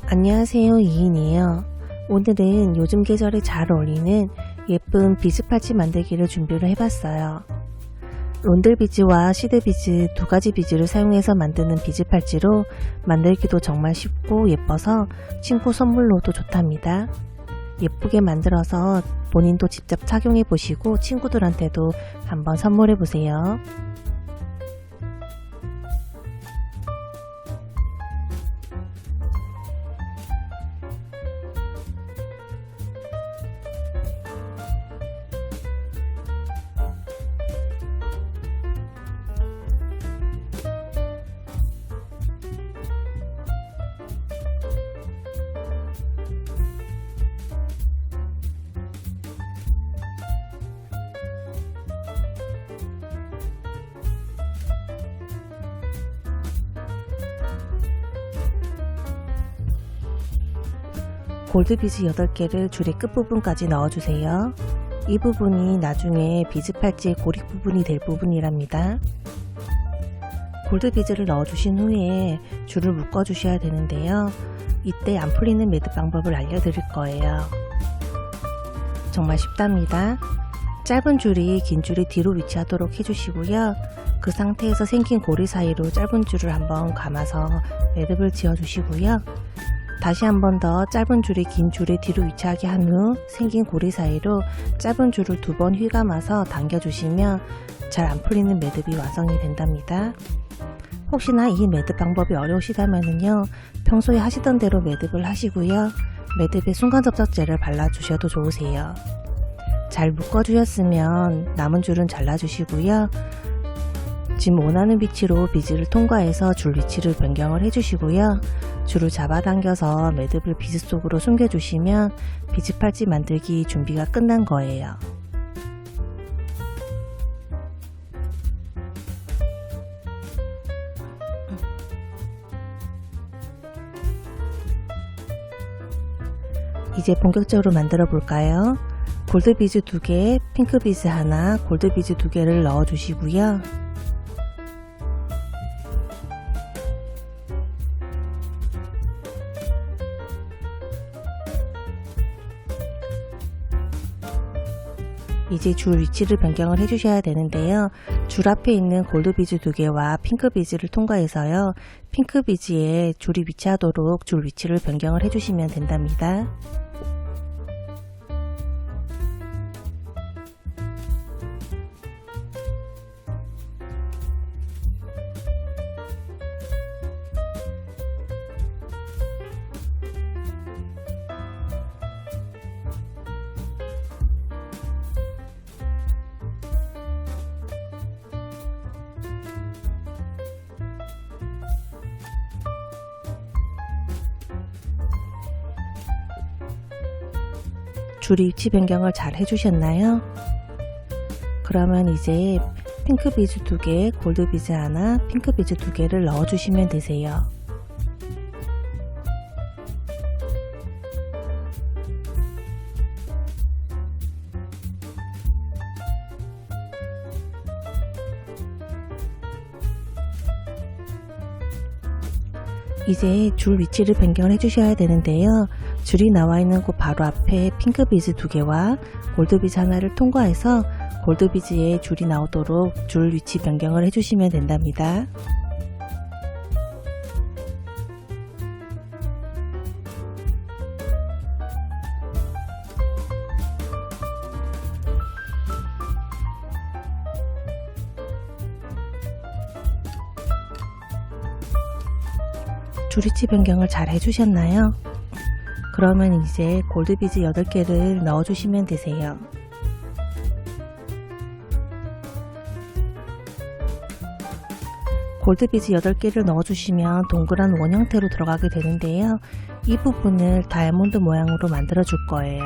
안녕하세요, 이인이에요. 오늘은 요즘 계절에 잘 어울리는 예쁜 비즈 팔찌 만들기를 준비를 해봤어요. 론들 비즈와 시드 비즈 두 가지 비즈를 사용해서 만드는 비즈 팔찌로 만들기도 정말 쉽고 예뻐서 친구 선물로도 좋답니다. 예쁘게 만들어서 본인도 직접 착용해 보시고 친구들한테도 한번 선물해 보세요. 골드 비즈 8개를 줄의 끝부분까지 넣어주세요. 이 부분이 나중에 비즈 팔찌의 고리 부분이 될 부분이랍니다. 골드 비즈를 넣어주신 후에 줄을 묶어주셔야 되는데요. 이때 안 풀리는 매듭 방법을 알려드릴 거예요. 정말 쉽답니다. 짧은 줄이 긴 줄이 뒤로 위치하도록 해주시고요. 그 상태에서 생긴 고리 사이로 짧은 줄을 한번 감아서 매듭을 지어주시고요. 다시 한 번 더 짧은 줄이 긴 줄의 뒤로 위치하게 한 후 생긴 고리 사이로 짧은 줄을 2번 휘감아서 당겨주시면 잘 안 풀리는 매듭이 완성이 된답니다. 혹시나 이 매듭 방법이 어려우시다면요, 평소에 하시던 대로 매듭을 하시고요. 매듭에 순간접착제를 발라주셔도 좋으세요. 잘 묶어주셨으면 남은 줄은 잘라주시고요. 지금 원하는 위치로 비즈를 통과해서 줄 위치를 변경을 해주시고요. 줄을 잡아당겨서 매듭을 비즈 속으로 숨겨주시면 비즈 팔찌 만들기 준비가 끝난 거예요. 이제 본격적으로 만들어 볼까요? 골드 비즈 2개, 핑크 비즈 하나, 골드 비즈 2개를 넣어 주시고요. 이제 줄 위치를 변경을 해주셔야 되는데요. 줄 앞에 있는 골드 비즈 2개와 핑크 비즈를 통과해서요. 핑크 비즈에 줄이 위치하도록 줄 위치를 변경을 해주시면 된답니다. 줄 위치 변경을 잘 해주셨나요? 그러면 이제 핑크 비즈 2개, 골드 비즈 하나, 핑크 비즈 2개를 넣어주시면 되세요. 이제 줄 위치를 변경을 해주셔야 되는데요. 줄이 나와 있는 곳 바로 앞에 핑크 비즈 2개와 골드 비즈 하나를 통과해서 골드 비즈에 줄이 나오도록 줄 위치 변경을 해주시면 된답니다. 줄 위치 변경을 잘 해주셨나요? 그러면 이제 골드 비즈 8개를 넣어주시면 되세요. 골드 비즈 8개를 넣어주시면 동그란 원 형태로 들어가게 되는데요. 이 부분을 다이아몬드 모양으로 만들어 줄 거예요.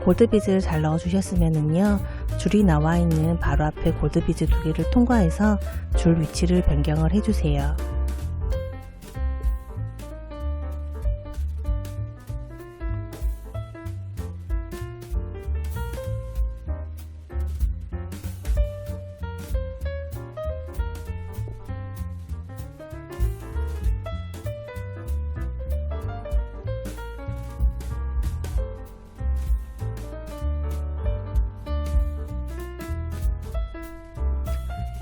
골드 비즈를 잘 넣어주셨으면요. 줄이 나와 있는 바로 앞에 골드 비즈 2개를 통과해서 줄 위치를 변경을 해주세요.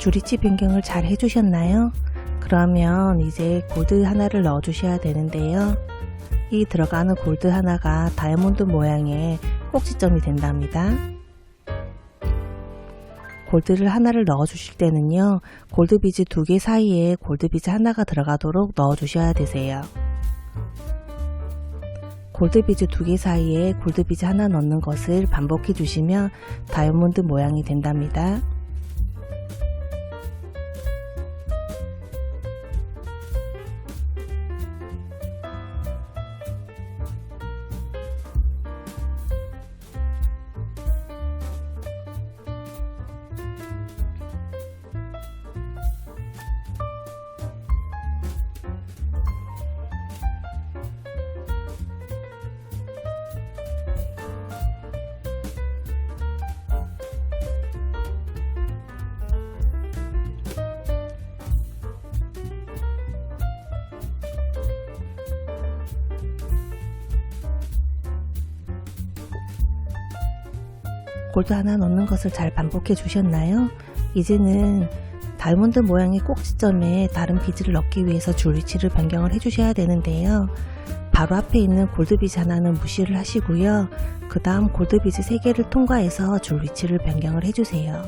줄위치 변경을 잘 해주셨나요? 그러면 이제 골드 하나를 넣어 주셔야 되는데요. 이 들어가는 골드 하나가 다이아몬드 모양의 꼭지점이 된답니다. 골드를 하나를 넣어 주실 때는요, 골드비즈 2개 사이에 골드비즈 하나가 들어가도록 넣어 주셔야 되세요. 골드비즈 2개 사이에 골드비즈 하나 넣는 것을 반복해 주시면 다이아몬드 모양이 된답니다. 골드 하나 넣는 것을 잘 반복해 주셨나요? 이제는 다이아몬드 모양의 꼭지점에 다른 비즈를 넣기 위해서 줄 위치를 변경을 해주셔야 되는데요. 바로 앞에 있는 골드 비즈 하나는 무시를 하시고요. 그 다음 골드 비즈 3개를 통과해서 줄 위치를 변경을 해주세요.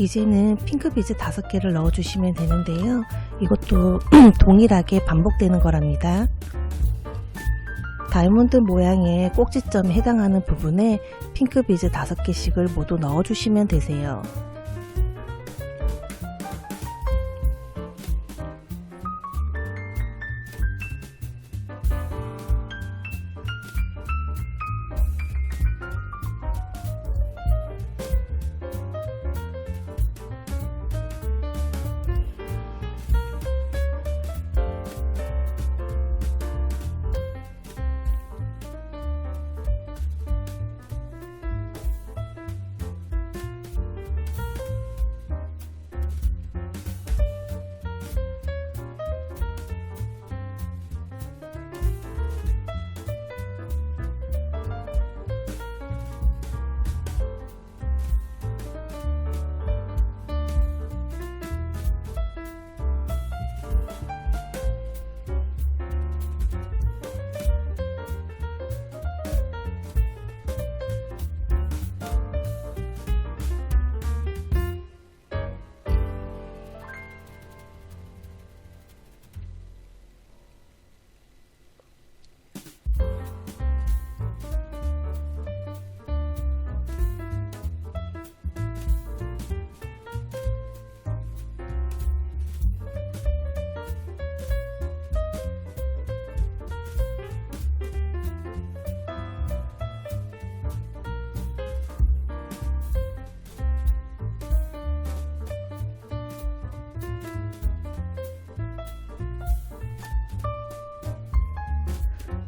이제는 핑크 비즈 5개를 넣어 주시면 되는데요. 이것도 동일하게 반복되는 거랍니다. 다이아몬드 모양의 꼭지점에 해당하는 부분에 핑크 비즈 5개씩을 모두 넣어 주시면 되세요.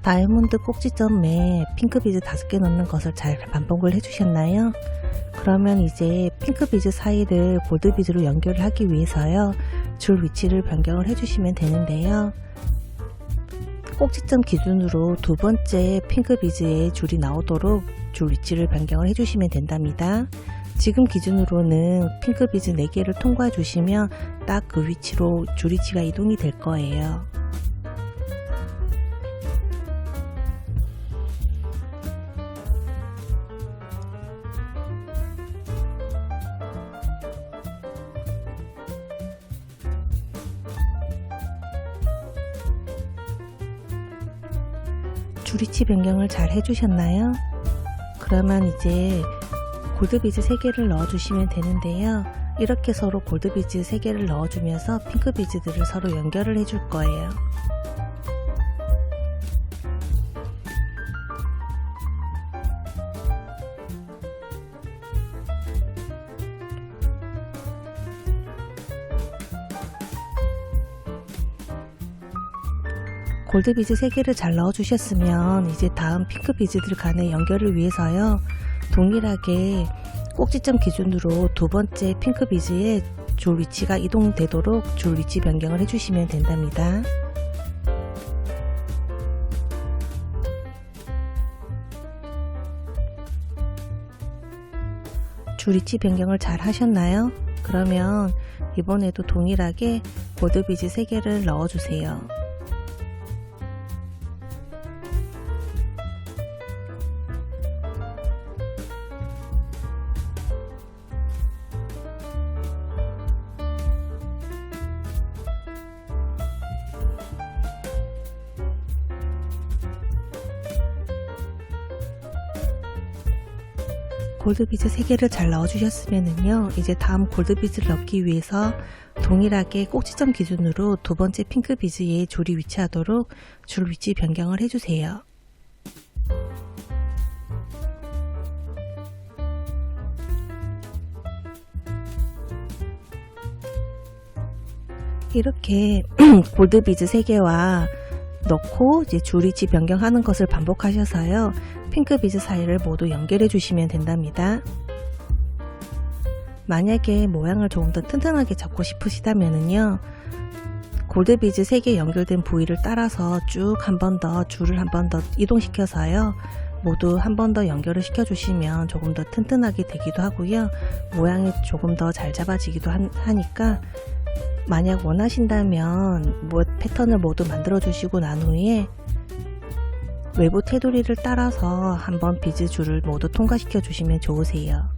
다이아몬드 꼭지점에 핑크 비즈 5개 넣는 것을 잘 반복을 해주셨나요? 그러면 이제 핑크 비즈 사이를 골드 비즈로 연결을 하기 위해서요, 줄 위치를 변경을 해주시면 되는데요. 꼭지점 기준으로 2번째 핑크 비즈에 줄이 나오도록 줄 위치를 변경을 해주시면 된답니다. 지금 기준으로는 핑크 비즈 4개를 통과해 주시면 딱 그 위치로 줄 위치가 이동이 될 거예요. 줄위치 변경을 잘 해주셨나요? 그러면 이제 골드비즈 3개를 넣어주시면 되는데요. 이렇게 서로 골드비즈 3개를 넣어주면서 핑크 비즈들을 서로 연결을 해줄 거예요. 골드 비즈 3개를 잘 넣어주셨으면 이제 다음 핑크 비즈들 간의 연결을 위해서요, 동일하게 꼭지점 기준으로 2번째 핑크 비즈에 줄 위치가 이동되도록 줄 위치 변경을 해주시면 된답니다. 줄 위치 변경을 잘 하셨나요? 그러면 이번에도 동일하게 골드비즈 3개를 넣어주세요. 골드비즈 3개를 잘 넣어주셨으면요, 이제 다음 골드비즈를 넣기 위해서 동일하게 꼭지점 기준으로 두 번째 핑크비즈에 줄이 위치하도록 줄 위치 변경을 해주세요. 이렇게 골드비즈 3개와 넣고 이제 줄 위치 변경하는 것을 반복하셔서요, 핑크비즈 사이를 모두 연결해 주시면 된답니다. 만약에 모양을 조금 더 튼튼하게 잡고 싶으시다면요, 골드비즈 3개 연결된 부위를 따라서 쭉 한 번 더 줄을 한 번 더 이동시켜서요, 모두 한 번 더 연결을 시켜 주시면 조금 더 튼튼하게 되기도 하고요, 모양이 조금 더 잘 잡아지기도 하니까 만약 원하신다면 패턴을 모두 만들어 주시고 난 후에 외부 테두리를 따라서 한번 비즈 줄을 모두 통과시켜 주시면 좋으세요.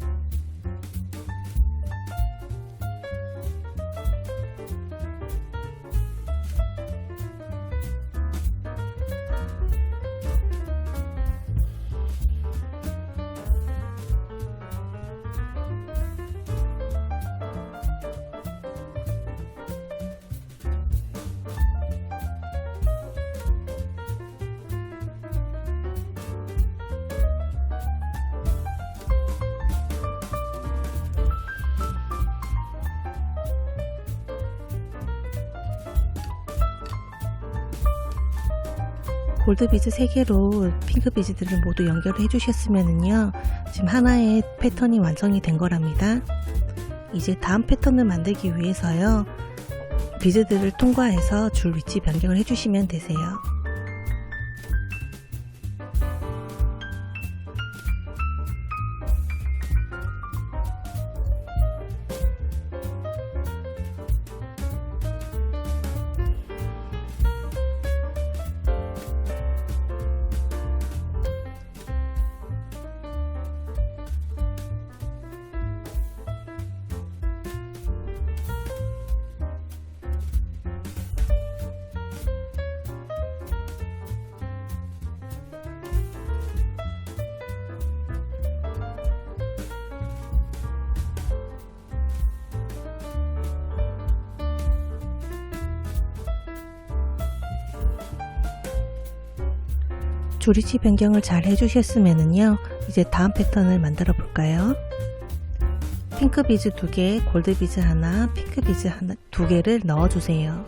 골드비즈 3개로 핑크비즈들을 모두 연결해 주셨으면요, 지금 하나의 패턴이 완성이 된 거랍니다. 이제 다음 패턴을 만들기 위해서요, 비즈들을 통과해서 줄 위치 변경을 해주시면 되세요. 줄 위치 변경을 잘 해주셨으면요, 이제 다음 패턴을 만들어 볼까요? 핑크비즈 2개, 골드비즈 하나, 핑크비즈 하나, 2개를 넣어주세요.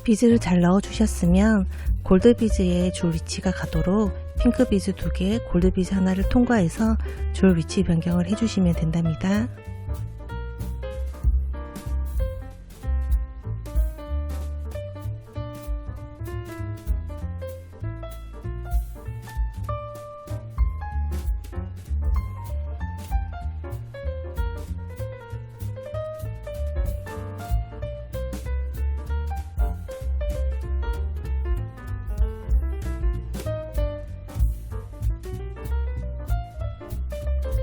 비즈를 잘 넣어주셨으면 골드비즈의 줄 위치가 가도록 핑크비즈 2개, 골드비즈 하나를 통과해서 줄 위치 변경을 해주시면 된답니다.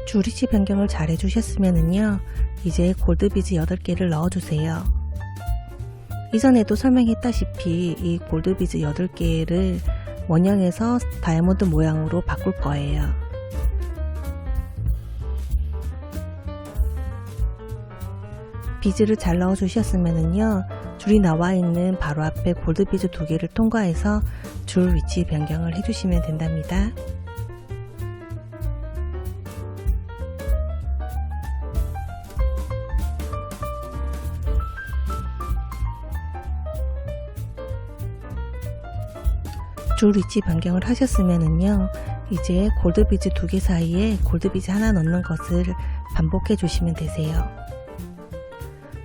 줄 위치 변경을 잘 해주셨으면요, 이제 골드비즈 8개를 넣어주세요. 이전에도 설명했다시피 이 골드비즈 8개를 원형에서 다이아몬드 모양으로 바꿀 거예요. 비즈를 잘 넣어주셨으면요, 줄이 나와 있는 바로 앞에 골드비즈 2개를 통과해서 줄 위치 변경을 해주시면 된답니다. 줄 위치 변경을 하셨으면은요, 이제 골드비즈 2개 사이에 골드비즈 하나 넣는 것을 반복해 주시면 되세요.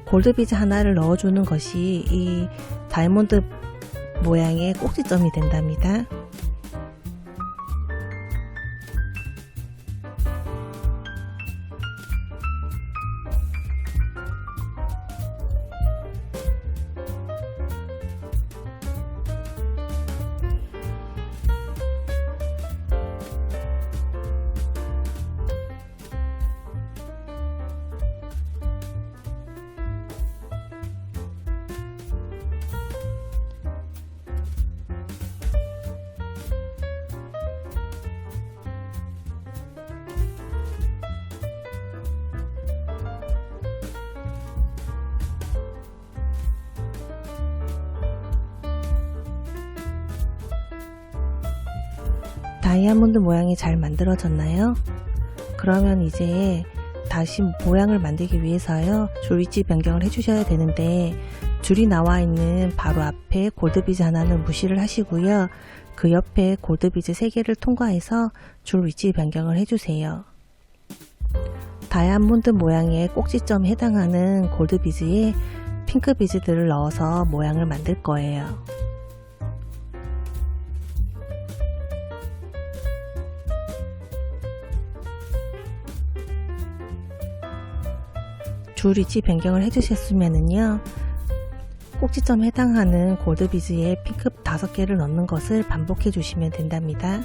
골드비즈 하나를 넣어주는 것이 이 다이아몬드 모양의 꼭지점이 된답니다. 다이아몬드 모양이 잘 만들어졌나요? 그러면 이제 다시 모양을 만들기 위해서요, 줄 위치 변경을 해주셔야 되는데, 줄이 나와 있는 바로 앞에 골드비즈 하나는 무시를 하시고요, 그 옆에 골드비즈 3개를 통과해서 줄 위치 변경을 해주세요. 다이아몬드 모양의 꼭지점에 해당하는 골드비즈에 핑크 비즈들을 넣어서 모양을 만들 거예요. 줄 위치 변경을 해주셨으면은요, 꼭지점에 해당하는 골드비즈에 핑크 5개를 넣는 것을 반복해 주시면 된답니다.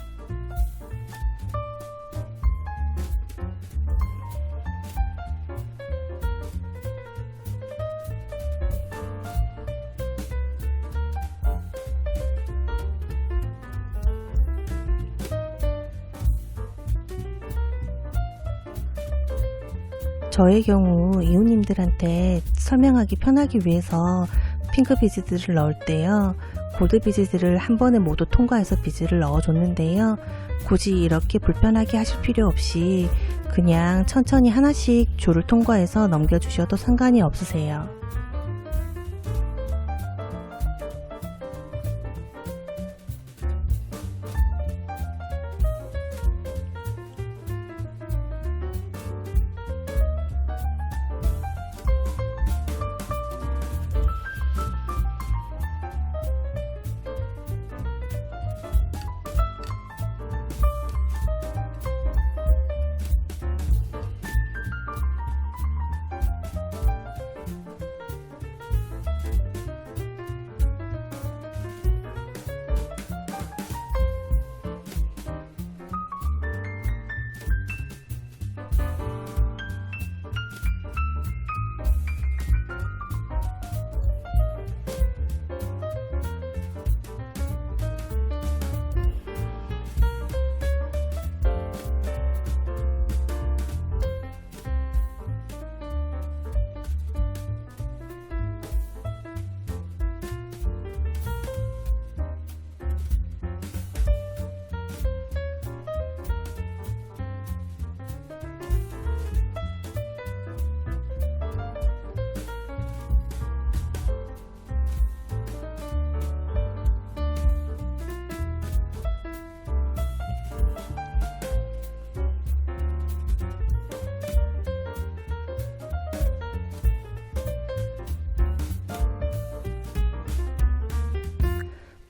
저의 경우 이웃님들한테 설명하기 편하기 위해서 핑크 비즈들을 넣을 때요, 골드 비즈들을 한 번에 모두 통과해서 비즈를 넣어줬는데요, 굳이 이렇게 불편하게 하실 필요 없이 그냥 천천히 하나씩 줄을 통과해서 넘겨주셔도 상관이 없으세요.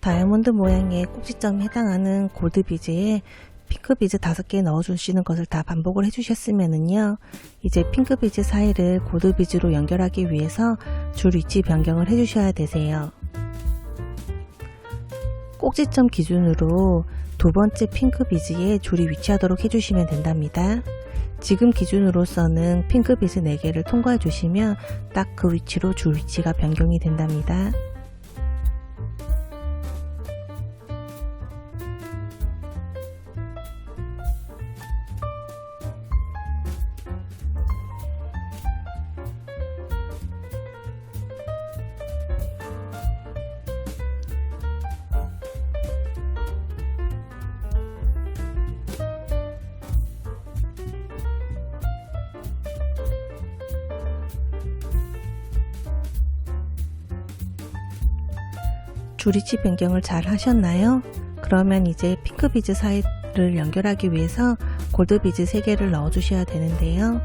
다이아몬드 모양의 꼭지점에 해당하는 골드 비즈에 핑크 비즈 5개 넣어주시는 것을 다 반복을 해주셨으면은요, 이제 핑크 비즈 사이를 골드 비즈로 연결하기 위해서 줄 위치 변경을 해주셔야 되세요. 꼭지점 기준으로 두 번째 핑크 비즈에 줄이 위치하도록 해주시면 된답니다. 지금 기준으로서는 핑크 비즈 4개를 통과해 주시면 딱 그 위치로 줄 위치가 변경이 된답니다. 줄위치 변경을 잘 하셨나요? 그러면 이제 핑크 비즈 사이를 연결하기 위해서 골드 비즈 3개를 넣어 주셔야 되는데요.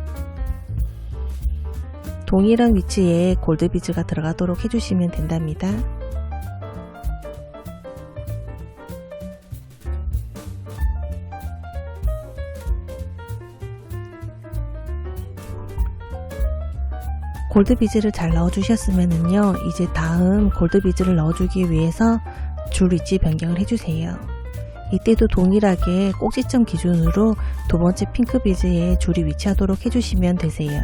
동일한 위치에 골드 비즈가 들어가도록 해주시면 된답니다. 골드 비즈를 잘 넣어 주셨으면요, 이제 다음 골드 비즈를 넣어 주기 위해서 줄 위치 변경을 해주세요. 이때도 동일하게 꼭지점 기준으로 두 번째 핑크 비즈에 줄이 위치하도록 해주시면 되세요.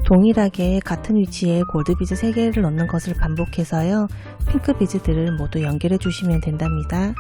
동일하게 같은 위치에 골드 비즈 3개를 넣는 것을 반복해서요, 핑크 비즈들을 모두 연결해 주시면 된답니다.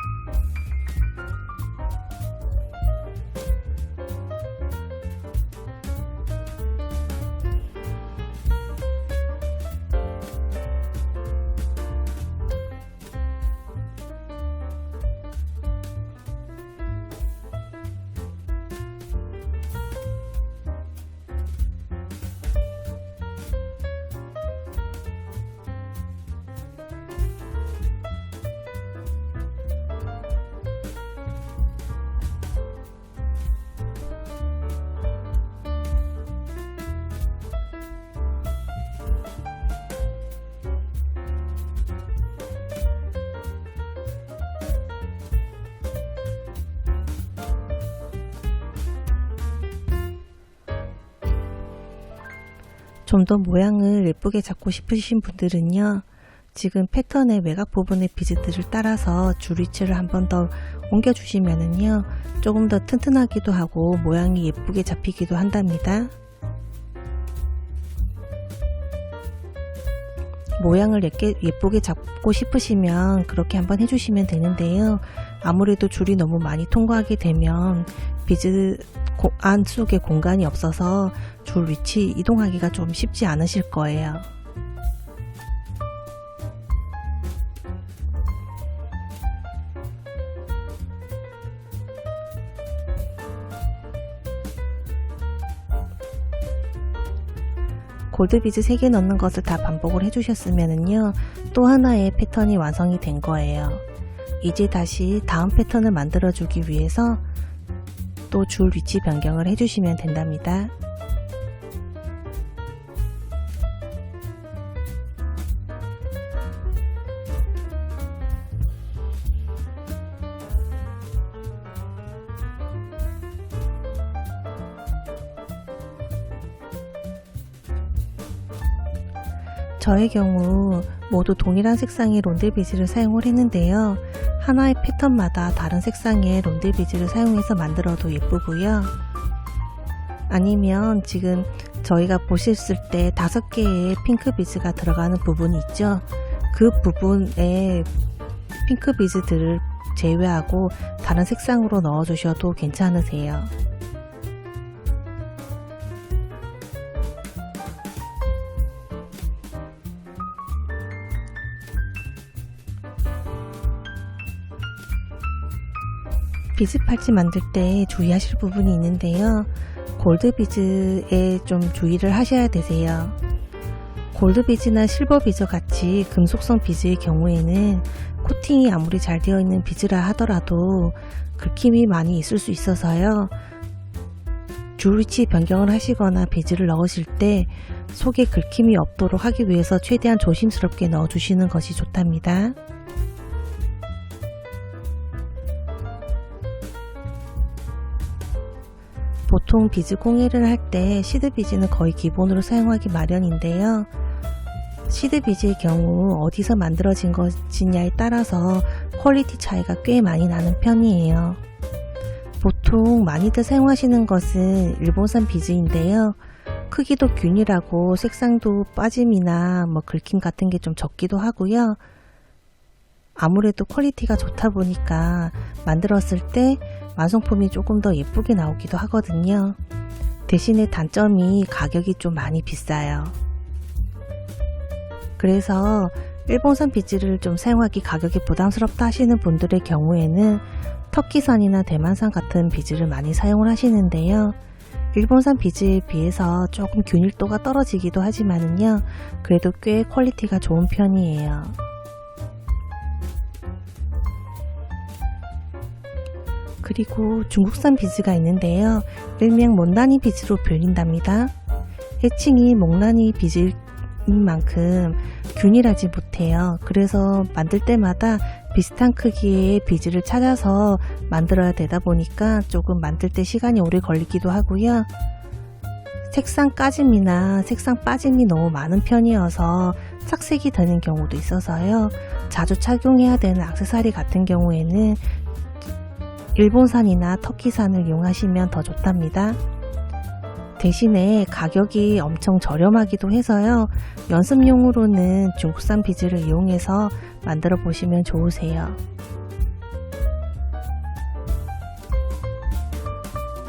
좀 더 모양을 예쁘게 잡고 싶으신 분들은요, 지금 패턴의 외곽 부분의 비즈들을 따라서 줄 위치를 한 번 더 옮겨 주시면은요, 조금 더 튼튼하기도 하고 모양이 예쁘게 잡히기도 한답니다. 모양을 예쁘게 잡고 싶으시면 그렇게 한번 해주시면 되는데요, 아무래도 줄이 너무 많이 통과하게 되면 비즈 안쪽에 공간이 없어서 줄 위치 이동하기가 좀 쉽지 않으실 거예요. 골드 비즈 3개 넣는 것을 다 반복을 해주셨으면요, 또 하나의 패턴이 완성이 된 거예요. 이제 다시 다음 패턴을 만들어 주기 위해서 또 줄 위치 변경을 해주시면 된답니다. 저의 경우 모두 동일한 색상의 론델 비즈를 사용을 했는데요, 하나의 패턴마다 다른 색상의 론델 비즈를 사용해서 만들어도 예쁘고요, 아니면 지금 저희가 보셨을 때 5개의 핑크 비즈가 들어가는 부분이 있죠, 그 부분에 핑크 비즈들을 제외하고 다른 색상으로 넣어 주셔도 괜찮으세요. 비즈 팔찌 만들 때 주의하실 부분이 있는데요, 골드 비즈에 좀 주의를 하셔야 되세요. 골드 비즈나 실버 비즈 같이 금속성 비즈의 경우에는 코팅이 아무리 잘 되어 있는 비즈라 하더라도 긁힘이 많이 있을 수 있어서요, 줄 위치 변경을 하시거나 비즈를 넣으실 때 속에 긁힘이 없도록 하기 위해서 최대한 조심스럽게 넣어 주시는 것이 좋답니다. 보통 비즈 공예를 할 때 시드 비즈는 거의 기본으로 사용하기 마련인데요, 시드 비즈의 경우 어디서 만들어진 것이냐에 따라서 퀄리티 차이가 꽤 많이 나는 편이에요. 보통 많이들 사용하시는 것은 일본산 비즈인데요, 크기도 균일하고 색상도 빠짐이나 긁힘 같은 게 좀 적기도 하고요, 아무래도 퀄리티가 좋다 보니까 만들었을 때 완성품이 조금 더 예쁘게 나오기도 하거든요. 대신에 단점이 가격이 좀 많이 비싸요. 그래서 일본산 비즈를 좀 사용하기 가격이 부담스럽다 하시는 분들의 경우에는 터키산이나 대만산 같은 비즈를 많이 사용을 하시는데요. 일본산 비즈에 비해서 조금 균일도가 떨어지기도 하지만은요, 그래도 꽤 퀄리티가 좋은 편이에요. 그리고 중국산 비즈가 있는데요. 일명 못난이 비즈로 불린답니다. 해칭이 목난이 비즈인 만큼 균일하지 못해요. 그래서 만들 때마다 비슷한 크기의 비즈를 찾아서 만들어야 되다 보니까 조금 만들 때 시간이 오래 걸리기도 하고요. 색상 까짐이나 색상 빠짐이 너무 많은 편이어서 착색이 되는 경우도 있어서요. 자주 착용해야 되는 액세서리 같은 경우에는 일본산이나 터키산을 이용하시면 더 좋답니다. 대신에 가격이 엄청 저렴하기도 해서요. 연습용으로는 중국산 비즈를 이용해서 만들어 보시면 좋으세요.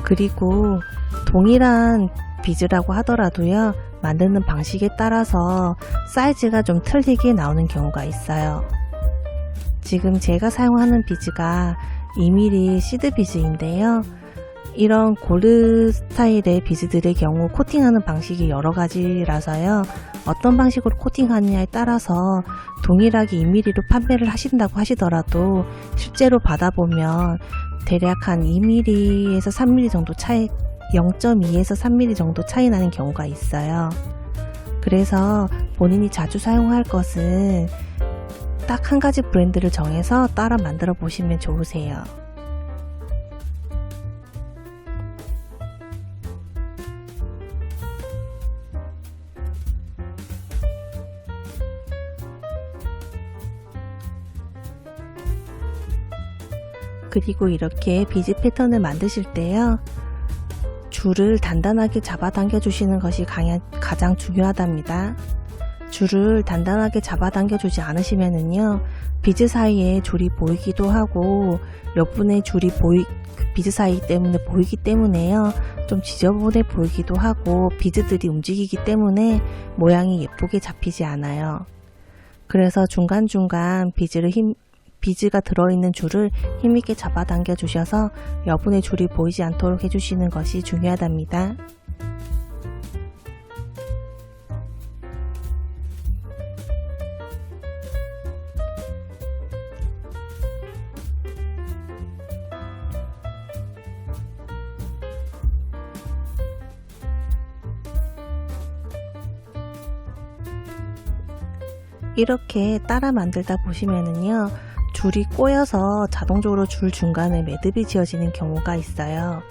그리고 동일한 비즈라고 하더라도요. 만드는 방식에 따라서 사이즈가 좀 틀리게 나오는 경우가 있어요. 지금 제가 사용하는 비즈가 2mm 시드 비즈인데요. 이런 골드 스타일의 비즈들의 경우 코팅하는 방식이 여러 가지라서요. 어떤 방식으로 코팅하느냐에 따라서 동일하게 2mm로 판매를 하신다고 하시더라도 실제로 받아보면 대략 한 2mm에서 3mm 정도 차이, 0.2에서 3mm 정도 차이 나는 경우가 있어요. 그래서 본인이 자주 사용할 것은 딱 한 가지 브랜드를 정해서 따라 만들어 보시면 좋으세요. 그리고 이렇게 비즈 패턴을 만드실 때요. 줄을 단단하게 잡아당겨 주시는 것이 가장 중요하답니다. 줄을 단단하게 잡아당겨 주지 않으시면은요, 비즈 사이에 줄이 보이기도 하고 몇 분의 줄이 비즈 사이 때문에 보이기 때문에요, 좀 지저분해 보이기도 하고 비즈들이 움직이기 때문에 모양이 예쁘게 잡히지 않아요. 그래서 중간중간 비즈가 들어있는 줄을 힘있게 잡아당겨 주셔서 여분의 줄이 보이지 않도록 해주시는 것이 중요하답니다. 이렇게 따라 만들다 보시면은요, 줄이 꼬여서 자동적으로 줄 중간에 매듭이 지어지는 경우가 있어요.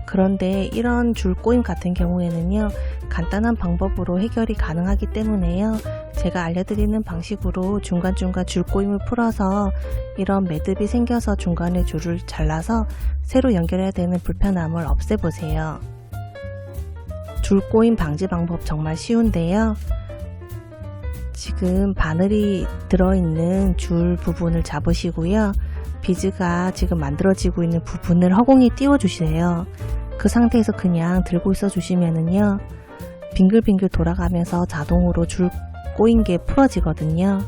그런데 이런 줄 꼬임 같은 경우에는요, 간단한 방법으로 해결이 가능하기 때문에요. 제가 알려드리는 방식으로 중간중간 줄 꼬임을 풀어서 이런 매듭이 생겨서 중간에 줄을 잘라서 새로 연결해야 되는 불편함을 없애보세요. 줄 꼬임 방지 방법 정말 쉬운데요. 지금 바늘이 들어있는 줄 부분을 잡으시고요. 비즈가 지금 만들어지고 있는 부분을 허공에 띄워 주세요. 그 상태에서 그냥 들고 있어 주시면은요, 빙글빙글 돌아가면서 자동으로 줄 꼬인 게 풀어지거든요.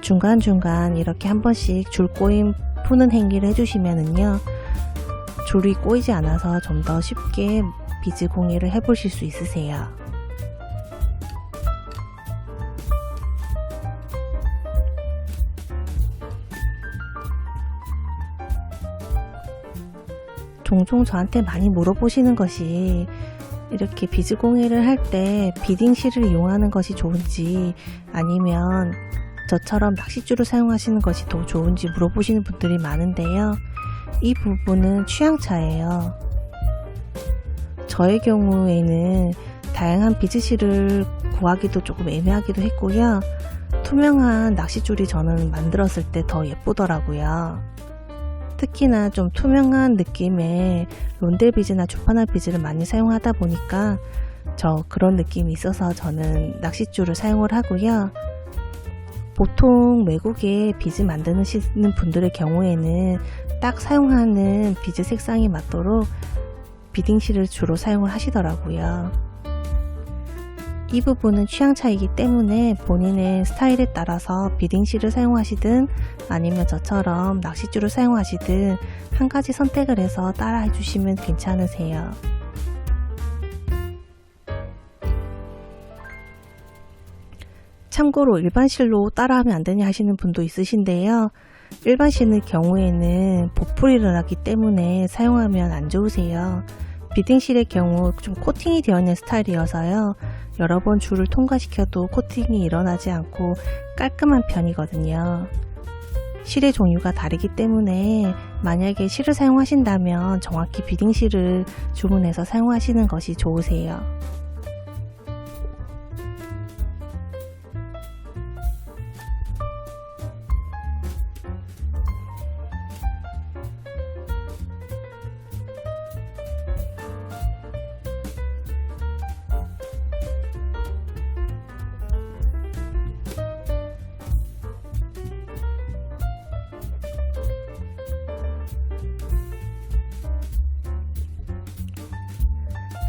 중간중간 이렇게 한 번씩 줄 꼬임 푸는 행위를 해주시면은요, 줄이 꼬이지 않아서 좀 더 쉽게 비즈 공예를 해보실 수 있으세요. 종종 저한테 많이 물어보시는 것이, 이렇게 비즈 공예를 할 때 비딩실을 이용하는 것이 좋은지 아니면 저처럼 낚싯줄을 사용하시는 것이 더 좋은지 물어보시는 분들이 많은데요. 이 부분은 취향차예요. 저의 경우에는 다양한 비즈실을 구하기도 조금 애매하기도 했고요. 투명한 낚싯줄이 저는 만들었을 때 더 예쁘더라고요. 특히나 좀 투명한 느낌의 론델 비즈나 주파나 비즈를 많이 사용하다 보니까 그런 느낌이 있어서 저는 낚싯줄을 사용을 하고요. 보통 외국에 비즈 만드시는 분들의 경우에는 딱 사용하는 비즈 색상이 맞도록 비딩실을 주로 사용을 하시더라고요. 이 부분은 취향 차이기 때문에 본인의 스타일에 따라서 비딩실을 사용하시든 아니면 저처럼 낚싯줄을 사용하시든 한 가지 선택을 해서 따라 해주시면 괜찮으세요. 참고로 일반실로 따라하면 안 되냐 하시는 분도 있으신데요. 일반실의 경우에는 보풀이를 하기 때문에 사용하면 안 좋으세요. 비딩실의 경우 좀 코팅이 되어 있는 스타일이어서요. 여러 번 줄을 통과시켜도 코팅이 일어나지 않고 깔끔한 편이거든요. 실의 종류가 다르기 때문에 만약에 실을 사용하신다면 정확히 비딩실을 주문해서 사용하시는 것이 좋으세요.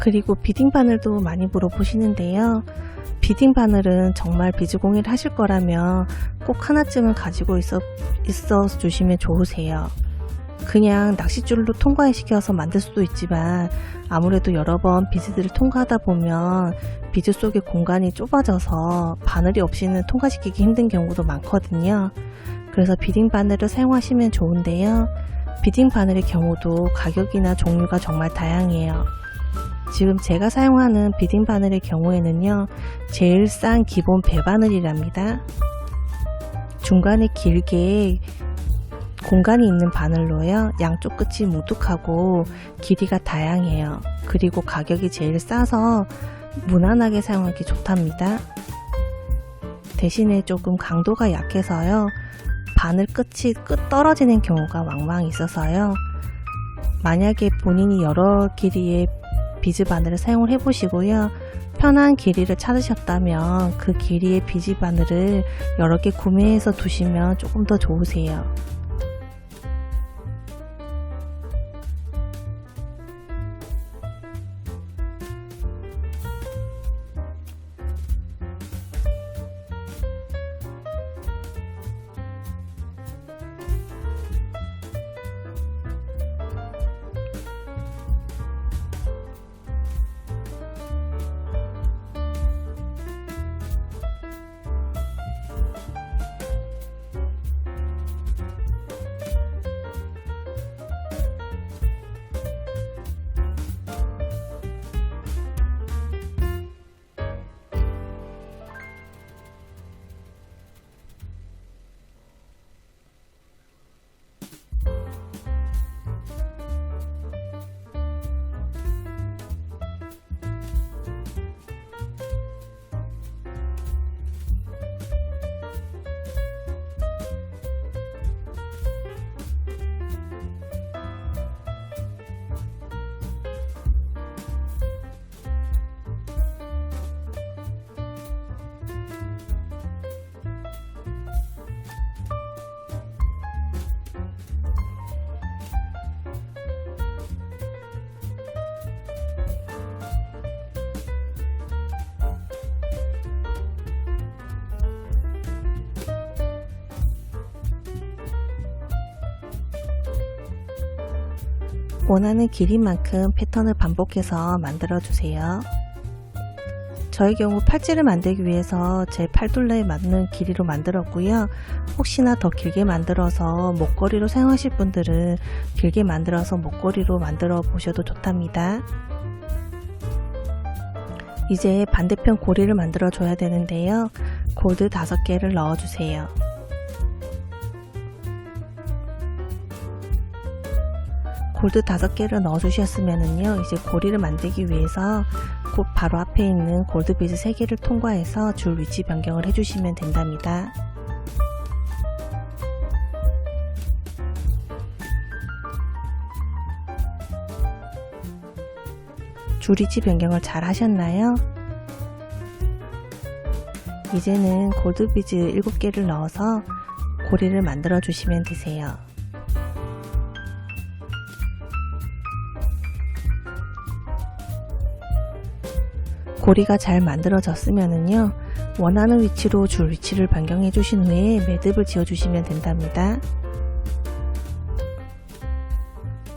그리고 비딩 바늘도 많이 물어보시는데요. 비딩 바늘은 정말 비즈공예를 하실 거라면 꼭 하나쯤은 가지고 있어 주시면 좋으세요. 그냥 낚싯줄로 통과시켜서 만들 수도 있지만 아무래도 여러 번 비즈들을 통과하다 보면 비즈 속의 공간이 좁아져서 바늘이 없이는 통과시키기 힘든 경우도 많거든요. 그래서 비딩 바늘을 사용하시면 좋은데요. 비딩 바늘의 경우도 가격이나 종류가 정말 다양해요. 지금 제가 사용하는 비딩 바늘의 경우에는요, 제일 싼 기본 배바늘이랍니다. 중간에 길게 공간이 있는 바늘로요, 양쪽 끝이 무뚝하고 길이가 다양해요. 그리고 가격이 제일 싸서 무난하게 사용하기 좋답니다. 대신에 조금 강도가 약해서요, 바늘 끝이 떨어지는 경우가 왕왕 있어서요, 만약에 본인이 여러 길이의 비즈 바늘을 사용을 해보시고요. 편한 길이를 찾으셨다면 그 길이의 비즈 바늘을 여러 개 구매해서 두시면 조금 더 좋으세요. 원하는 길이만큼 패턴을 반복해서 만들어 주세요. 저의 경우 팔찌를 만들기 위해서 제 팔둘레에 맞는 길이로 만들었고요. 혹시나 더 길게 만들어서 목걸이로 사용하실 분들은 길게 만들어서 목걸이로 만들어 보셔도 좋답니다. 이제 반대편 고리를 만들어 줘야 되는데요. 골드 5개를 넣어 주세요. 골드 5개를 넣어 주셨으면은요, 이제 고리를 만들기 위해서 곧 바로 앞에 있는 골드 비즈 3개를 통과해서 줄 위치 변경을 해주시면 된답니다. 줄 위치 변경을 잘 하셨나요? 이제는 골드 비즈 7개를 넣어서 고리를 만들어 주시면 되세요. 고리가 잘 만들어졌으면은요, 원하는 위치로 줄 위치를 변경해 주신 후에 매듭을 지어 주시면 된답니다.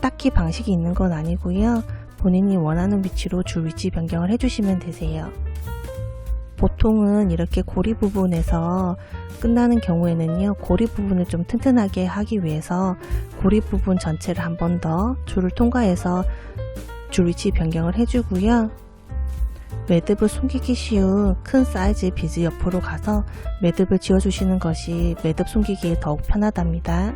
딱히 방식이 있는 건 아니고요. 본인이 원하는 위치로 줄 위치 변경을 해주시면 되세요. 보통은 이렇게 고리 부분에서 끝나는 경우에는요, 고리 부분을 좀 튼튼하게 하기 위해서 고리 부분 전체를 한 번 더 줄을 통과해서 줄 위치 변경을 해주고요. 매듭을 숨기기 쉬운 큰 사이즈의 비즈 옆으로 가서 매듭을 지어주시는 것이 매듭 숨기기에 더욱 편하답니다.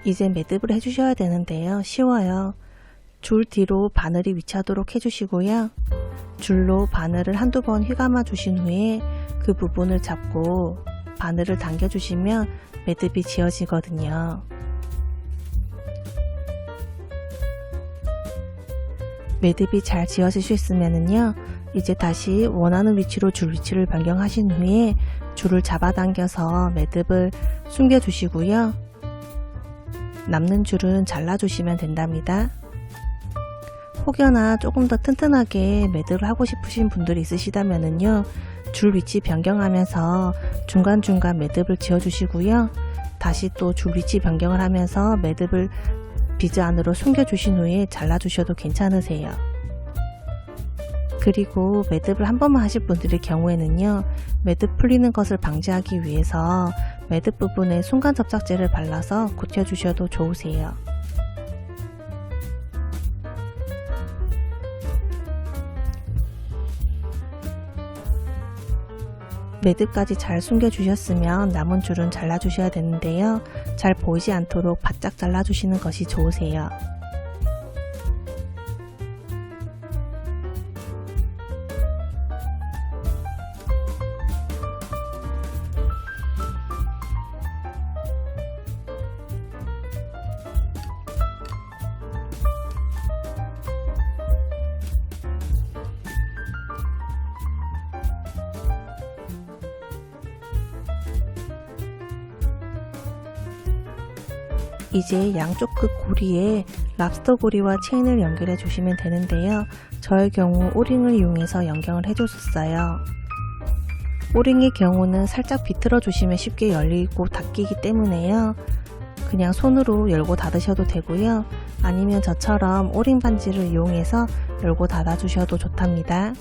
이제 매듭을 해주셔야 되는데요. 쉬워요. 줄 뒤로 바늘이 위치하도록 해주시고요. 줄로 바늘을 한두 번 휘감아 주신 후에 그 부분을 잡고 바늘을 당겨주시면 매듭이 지어지거든요. 매듭이 잘 지어지셨으면요, 이제 다시 원하는 위치로 줄 위치를 변경하신 후에 줄을 잡아당겨서 매듭을 숨겨주시고요. 남는 줄은 잘라주시면 된답니다. 혹여나 조금 더 튼튼하게 매듭을 하고 싶으신 분들이 있으시다면요, 줄 위치 변경하면서 중간중간 매듭을 지어주시고요. 다시 또 줄 위치 변경을 하면서 매듭을 비즈 안으로 숨겨주신 후에 잘라주셔도 괜찮으세요. 그리고 매듭을 한 번만 하실 분들의 경우에는요, 매듭 풀리는 것을 방지하기 위해서 매듭 부분에 순간 접착제를 발라서 굳혀주셔도 좋으세요. 매듭까지 잘 숨겨주셨으면 남은 줄은 잘라주셔야 되는데요. 잘 보이지 않도록 바짝 잘라주시는 것이 좋으세요. 이제 양쪽 끝 고리에 랍스터 고리와 체인을 연결해 주시면 되는데요. 저의 경우 오링을 이용해서 연결을 해줬어요. 오링의 경우는 살짝 비틀어 주시면 쉽게 열리고 닫히기 때문에요. 그냥 손으로 열고 닫으셔도 되고요. 아니면 저처럼 오링 반지를 이용해서 열고 닫아 주셔도 좋답니다.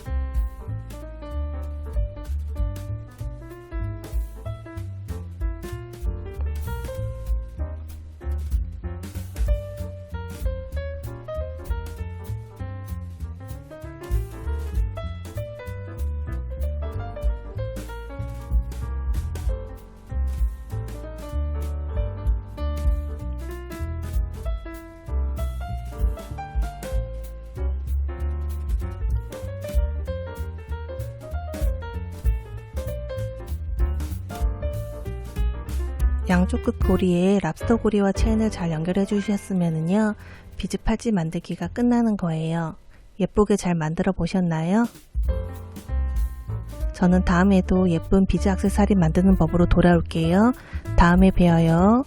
양쪽 끝 고리에 랍스터 고리와 체인을 잘 연결해 주셨으면요, 비즈 팔찌 만들기가 끝나는 거예요. 예쁘게 잘 만들어 보셨나요? 저는 다음에도 예쁜 비즈 액세서리 만드는 법으로 돌아올게요. 다음에 봬요.